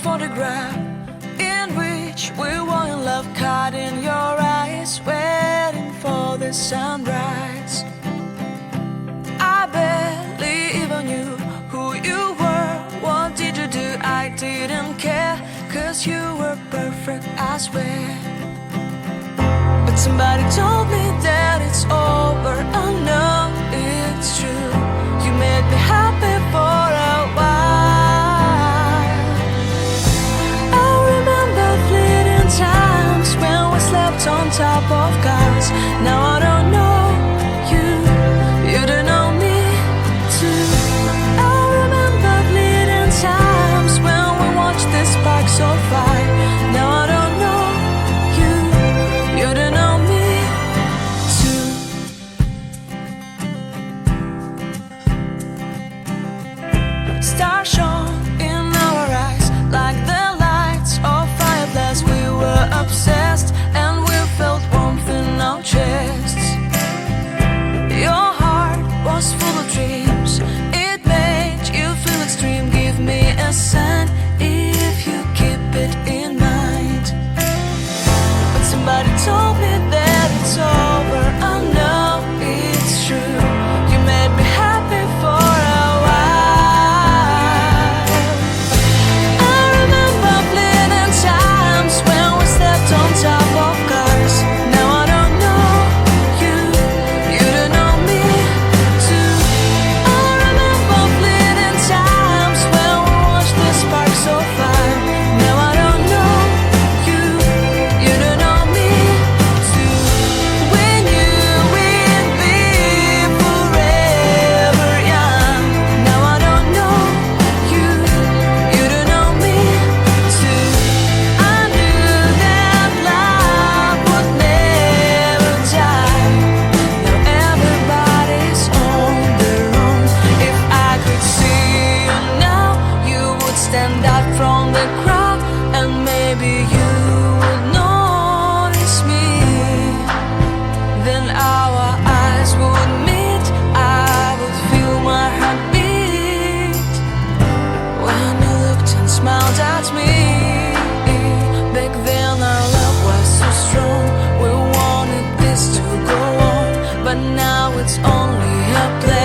photograph in which we were in love, caught in your eyes, waiting for the sunrise. I barely even knew who you were. What did you do? I didn't care, 'cause you were perfect, I swear. But somebody told me that it's over. Oh no, it's true. You made me happy for a while. I remember fleeting times when we slept on top of cars. Now I don't know you, you don't know me too. I remember fleeting times when we watched the sparks of fire. Now I don't know you, you don't know me too. Stars shone in our eyes like the lights of fireflies. We were obsessed and we felt warmth in our chests. Your heart was full of dreams, it made you feel extreme. Give me a sign if you keep it in mind. But somebody told me that it's over. I know it's true. You made me happy for a while. I remember fleeting times when we stepped on top of cars. Now I don't know you, you don't know me too. I remember fleeting times when we watched the sparks of fire. Now I don't know you, you don't know me too. We knew we'd be forever young. Now I don't know you, you don't know me too. I knew that love would never die. Now everybody's on their own. If I could see you now, you would stand out from the crowd, and maybe you would notice me. Then our eyes would meet, I would feel my heart beat when you looked and smiled at me. Back then our love was so strong, we wanted this to go on, but now it's only a play.